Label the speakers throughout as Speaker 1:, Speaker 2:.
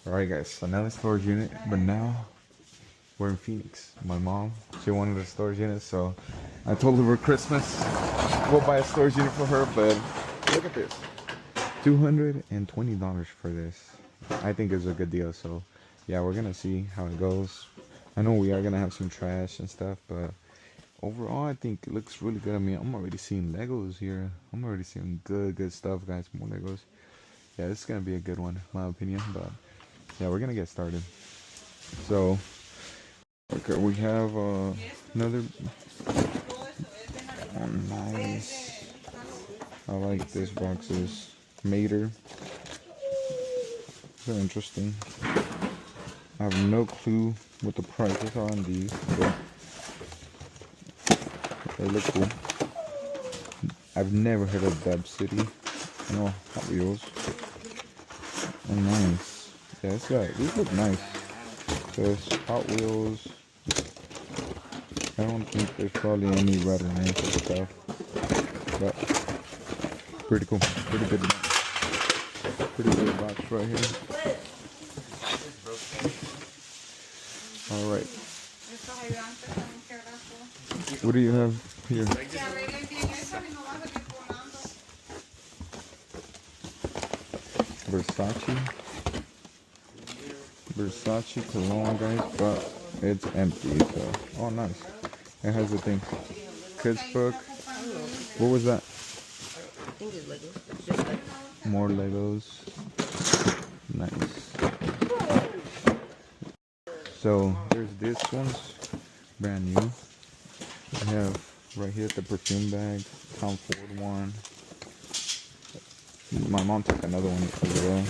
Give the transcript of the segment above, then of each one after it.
Speaker 1: Alright guys, another storage unit, but now we're in Phoenix. My mom, she wanted a storage unit, so I told her for Christmas we'll buy a storage unit for her, but look at this. $220 for this. I think it's a good deal, so yeah, we're gonna see how it goes. I know we are gonna have some trash and stuff, but overall I think it looks really good. I mean, I'm already seeing Legos here. I'm already seeing good stuff, guys. More Legos. Yeah, this is gonna be a good one, in my opinion, but yeah, we're gonna get started. So, okay, we have another. Oh, nice. I like this boxes. Mater. They're interesting. I have no clue what the prices are on these, but they look cool. I've never heard of Dab City. No, Hot Wheels. Oh, nice. Yeah, these look nice. There's Hot Wheels. I don't think there's probably any red or anything stuff. But pretty cool. Pretty good. Pretty good box right here. Alright. What do you have here? Versace cologne, guys, but it's empty, so oh nice. It has the thing. Kids book. What was that?
Speaker 2: I think it's Legos. It's just like
Speaker 1: More Legos. Nice. So there's this one's brand new. I have right here the perfume bag, Tom Ford one. My mom took another one as well.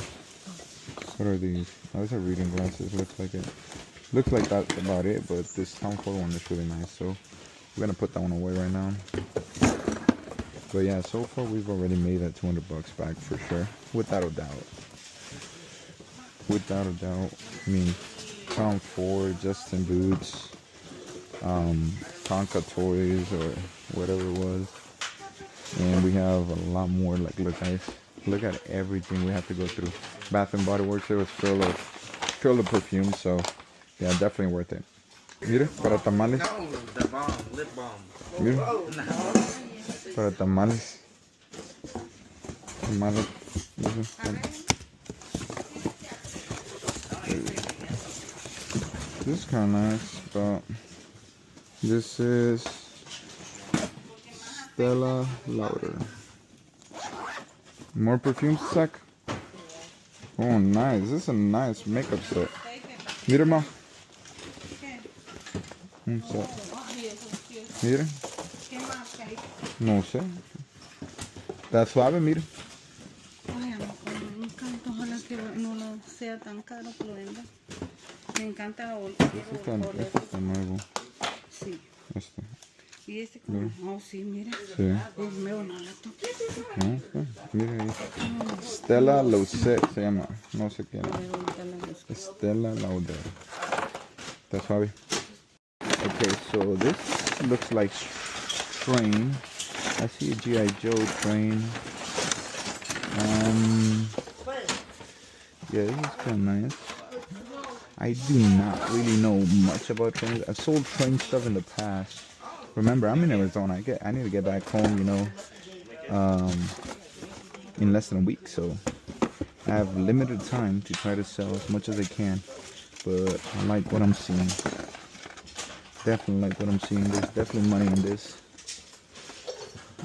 Speaker 1: What are these? Oh, these are reading glasses. Looks like it. Looks like that's about it, but this Tom Ford one is really nice. So we're gonna put that one away right now. But yeah, so far we've already made that $200 back for sure, without a doubt. Without a doubt. I mean, Tom Ford, Justin Boots, Tonka Toys, or whatever it was. And we have a lot more. Like, look guys, look at everything we have to go through. Bath and Body Works, it was full of perfume, so yeah, definitely worth it. Mira, para tamales.
Speaker 3: No, the balm, lip balm.
Speaker 1: Mira, para tamales. Tamales. This is kind of nice, but this is Stella Lauder. More perfume sack. Oh, nice. This is a nice makeup set. Mira, ma. Un set. Mira. No sé. Está suave, mira.
Speaker 4: Ay, a mí me encanta, ojalá que no lo sea tan caro que lo venda. Me encanta
Speaker 1: Este está nuevo.
Speaker 4: Sí.
Speaker 1: Este.
Speaker 4: Y este como, oh sí, mira.
Speaker 1: Sí.
Speaker 4: Es nuevo, no la toque.
Speaker 1: No, mira ahí. Stella Lauder se llama. No sé quién. Stella Lauder. Está suave. Okay, so this looks like train. I see a G.I. Joe train. Yeah, this is kind of nice. I do not really know much about trains. I've sold train stuff in the past. Remember, I'm in Arizona. I need to get back home, you know, in less than a week. So I have limited time to try to sell as much as I can. But I like what I'm seeing. Definitely like what I'm seeing. There's definitely money in this.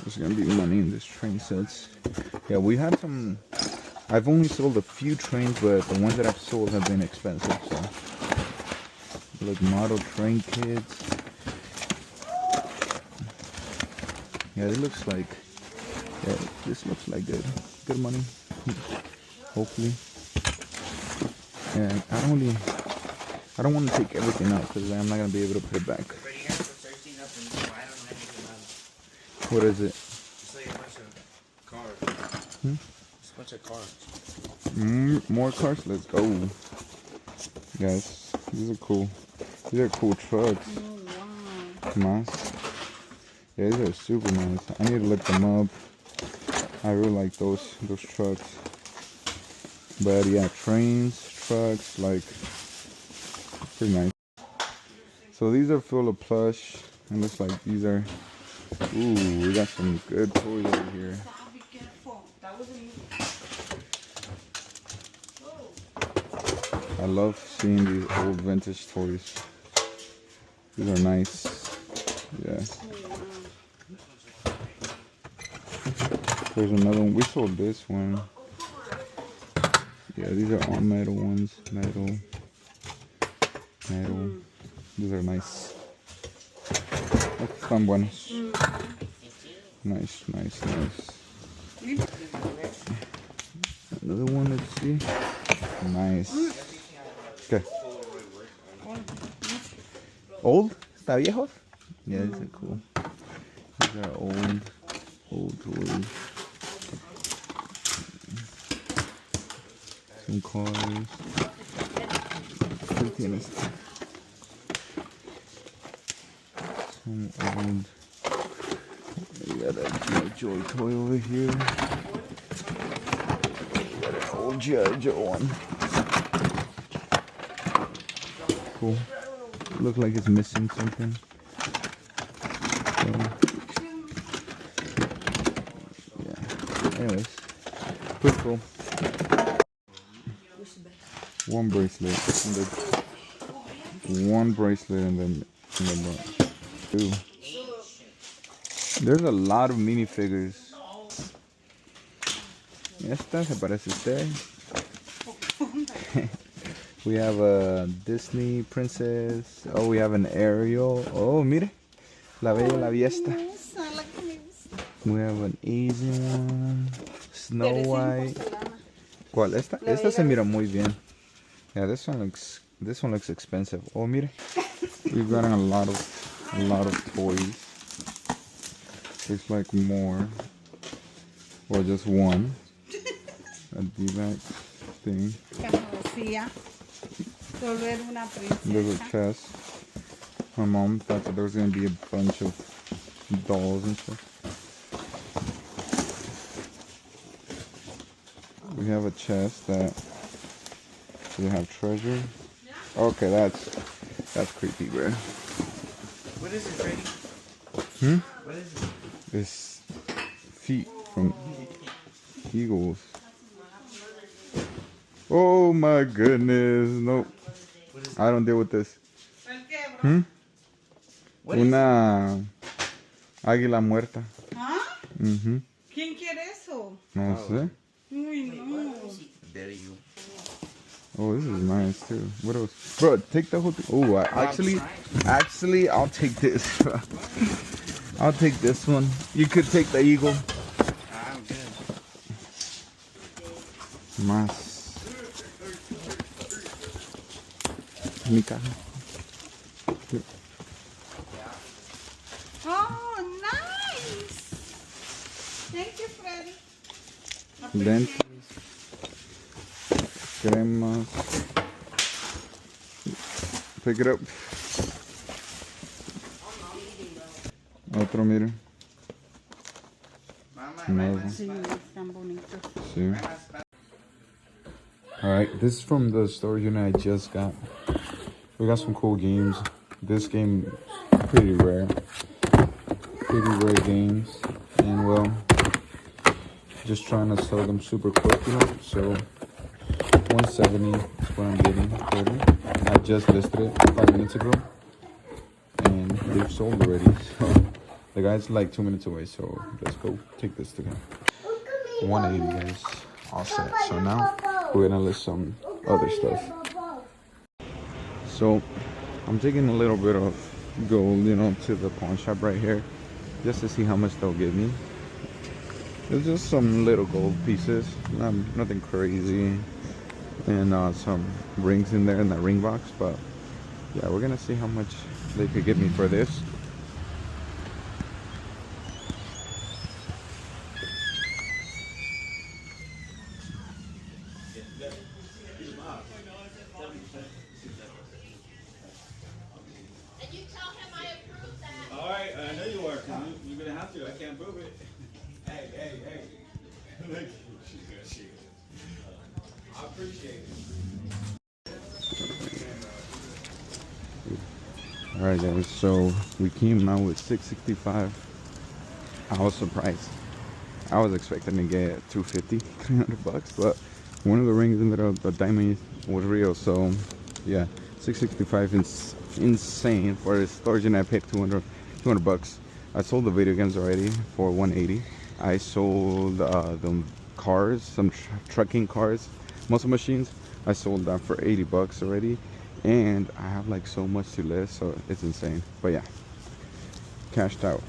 Speaker 1: There's gonna be money in this train sets. Yeah, we had some. I've only sold a few trains, but the ones that I've sold have been expensive. So, like model train kits. Yeah, it looks like. Yeah, this looks like good money. Hopefully. Yeah, I don't want to take everything out because I'm not gonna be able to put it back. What is it?
Speaker 3: It's like a bunch of cars. It's a bunch of cars.
Speaker 1: More cars? Let's go. Guys, these are cool. These are cool trucks.
Speaker 4: Oh, wow.
Speaker 1: Nice. Yeah, these are super nice. I need to look them up. I really like those trucks. But yeah, trains, trucks, like pretty nice. So these are full of plush. It looks like these are. Ooh, we got some good toys over here.
Speaker 4: Be careful. That was a movie.
Speaker 1: I love seeing these old vintage toys. These are nice. Yeah. There's another one. We sold this one. Yeah, these are all metal ones. Metal. These are nice. Están buenos. Nice. Another one, let's see. Nice. ¿Qué? Old? ¿Está viejo? Yeah, these are cool. These are old toys. Some cars. ¿Qué tienes? Some old. We got a G.I. Joe toy over here. We got an old G.I. Joe one. Cool. Look like it's missing something. So, yeah. Anyways, pretty cool. One bracelet and then two. There's a lot of minifigures. Esta se parece a usted. We have a Disney princess. Oh, we have an Ariel. Oh, mire. La Bella y la Fiesta. We have an Asian one. Snow White. ¿Cuál? Esta? Esta se mira muy bien. Yeah, this one looks expensive. Oh, mire. We've gotten a lot of toys. There's like more. Or just one. A D-back thing. Little chest. My mom thought that there was gonna be a bunch of dolls and stuff. We have a chest that we have treasure. Okay, that's creepy, bro.
Speaker 3: What is it, Freddy? What is it?
Speaker 1: It's feet from eagles. Oh my goodness, nope. I don't deal with this. Una águila muerta.
Speaker 4: ¿Ah?
Speaker 1: Mhm.
Speaker 4: ¿Quién quiere eso?
Speaker 1: No sé.
Speaker 4: Uy, no.
Speaker 3: There you.
Speaker 1: Oh, this is nice too. What else? Bro, take the whole thing. Oh, actually, I'll take this. I'll take this one. You could take the eagle.
Speaker 3: I'm good.
Speaker 1: Más. Mi caja.
Speaker 4: Oh, nice. Thank you, Freddy.
Speaker 1: Lentes. Cremas. Pick it up. Otro, mire. Nuevo.
Speaker 4: Sí, están bonitos.
Speaker 1: Sí. Alright, this is from the storage unit I just got. We got some cool games. This game is pretty rare. Pretty rare games. And well, just trying to sell them super quick, you know. So 170 is what I'm getting for them. I just listed it 5 minutes ago. And they've sold already. So the guy's like 2 minutes away, so let's go take this to him. 180, guys. All set. So now we're gonna list some other stuff. So I'm taking a little bit of gold, you know, to the pawn shop right here, just to see how much they'll give me. There's just some little gold pieces, nothing crazy, and some rings in there in that ring box. But yeah, we're gonna see how much they could give me for this.
Speaker 3: Alright, I know you are, because you're going to have to. I can't prove it. Hey. Look, she's good. I appreciate it.
Speaker 1: Alright guys, so we came out with 665. I was surprised. I was expecting to get 250, 300 bucks, but one of the rings ended up, the diamond was real, so yeah, 665 is insane for the storage, and I paid 200 bucks. I sold the video games already for 180. I sold the cars, some trucking cars, muscle machines. I sold that for 80 bucks already, and I have like so much to list, so it's insane. But yeah, cashed out.